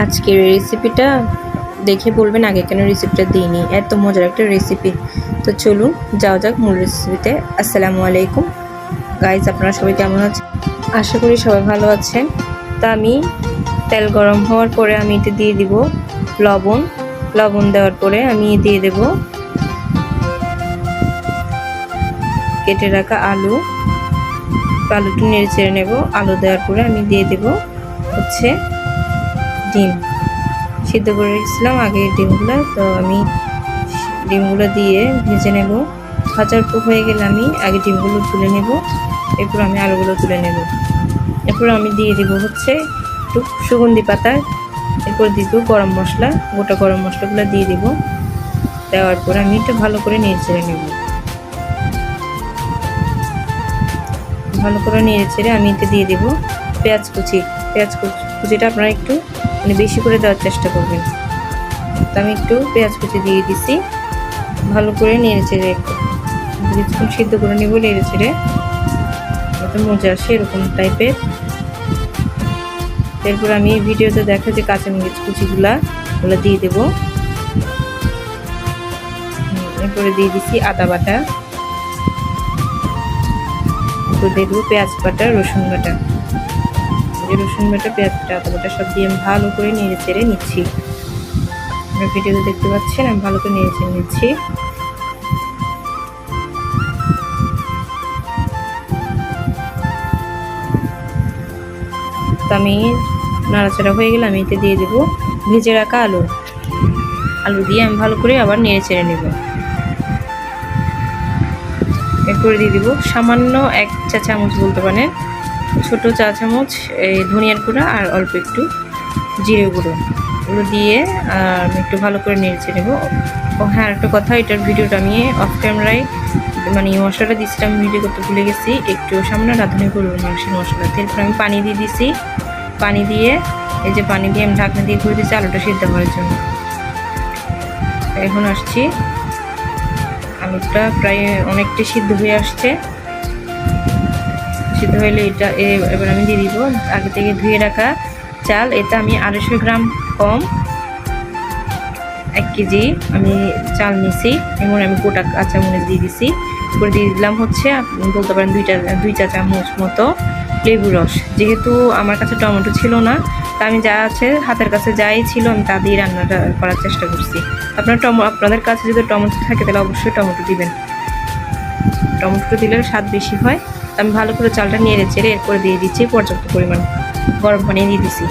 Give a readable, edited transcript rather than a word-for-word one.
আজকের রেসিপিটা দেখে বলবেন আগে কেন রেসিপিটা দিইনি, এত মজার একটা রেসিপি। তো চলুন যাওয়া যাক মূল রেসিপিতে। আসসালামু আলাইকুম গাইজ, আপনারা সবাই কেমন আছেন? আশা করি সবাই ভালো আছেন। তা আমি তেল গরম হওয়ার পরে আমি এতে দিয়ে দিব লবণ দেওয়ার পরে আমি দিয়ে দেব কেটে রাখা আলুটি নেড়ে চেড়ে নেব। আলু দেওয়ার পরে আমি দিয়ে দেব হচ্ছে ডিম, সিদ্ধ করে রেখেছিলাম আগে ডিমগুলো। তো আমি ডিমগুলো দিয়ে ভেজে নেব। ভাজার হয়ে গেলে আমি আগে ডিমগুলো তুলে নেব, এরপর আমি আলুগুলো তুলে নেব। এরপর আমি দিয়ে দেব হচ্ছে একটু সুগন্ধি পাতা, এরপর দিব গরম মশলা, গোটা গরম মশলাগুলো দিয়ে দেব। দেওয়ার পর আমি একটু ভালো করে নেড়ে চেড়ে নেব। ভালো করে নেড়ে চেড়ে আমি এতে দিয়ে দেব পেঁয়াজ কুচিটা আপনারা একটু বেশি করে দেওয়ার চেষ্টা করবেন। তো আমি একটু পেঁয়াজ কুচি দিয়ে দিছি। ভালো করে নেড়ে চেড়ে কিছুক্ষণ সিদ্ধ করে নেব। নেড়ে চেড়ে এত মজা আসে এরকম টাইপের। এরপর আমি ভিডিওতে দেখা যে কাঁচামরিচ কুচিগুলো দিয়ে দেব। এরপরে দিয়ে দিচ্ছি আদা বাটা, এরপর দিয়ে দেবো পেঁয়াজ বাটা, রসুন বাটা, পেঁয়াজ বাটা, আদা বাটা সব দিয়ে আমি ভালো করে নেড়ে চেড়ে নিচ্ছি। আপনারা ভিডিওতে দেখতে পাচ্ছেন আমি ভালো করে নেড়ে চেড়ে নিচ্ছি। তো আমি নাড়াচাড়া হয়ে গেলে আমি এতে দিয়ে দেব ভেজে রাখা আলু দিয়ে আমি ভালো করে আবার নেড়ে চেড়ে নেব। এরপরে দিয়ে দিব সামান্য 1 চা চামচ বলতে পারেন, ছোট চা চামচ ধনিয়ার গুঁড়া আর অল্প একটু জিরে গুঁড়ো, এগুলো দিয়ে আমি একটু ভালো করে নেড়ে চেড়ে নেব। ও হ্যাঁ, একটা কথা, এটার ভিডিওটা আমি অফ ক্যামেরায় মশলাটা দিয়েছিলাম, ভিডিও করতে ভুলে গেছি। একটু সামান্য রাঁধুনি করবো মাংসের মশলাতে। এরপর আমি পানি দিয়ে দিছি। পানি দিয়ে আমি ঢাকনা দিয়ে করে দিচ্ছি আলুটা সিদ্ধ হওয়ার জন্য। এখন আসছি, আলুটা প্রায় অনেকটাই সিদ্ধ হয়ে আসছে। সিদ্ধ হলে এবার আমি দিয়ে দিব আগে থেকে ধুয়ে রাখা চাল। এটা আমি 250 গ্রাম কম 1 কেজি আমি চাল নিছি। এমন আমি গোটা কাঁচামরিচ দিয়ে দিছি। এরপর দিয়ে দিলাম হচ্ছে বলতে পারেন 2 চা চামচ মতো লেবু রস। যেহেতু আমার কাছে টমেটো ছিল না, তা আমি যা আছে হাতের কাছে যাই ছিল আমি তা দিয়ে রান্নাটা করার চেষ্টা করছি। আপনাদের কাছে যদি টমেটো থাকে তাহলে অবশ্যই টমেটো দিবেন, টমেটোটা দিলে স্বাদ বেশি হয়। আমি ভালো করে চালটা নেড়ে চেড়ে এরপরে দিয়ে দিচ্ছি পর্যাপ্ত পরিমাণ গরম পানি দিয়ে দিছি।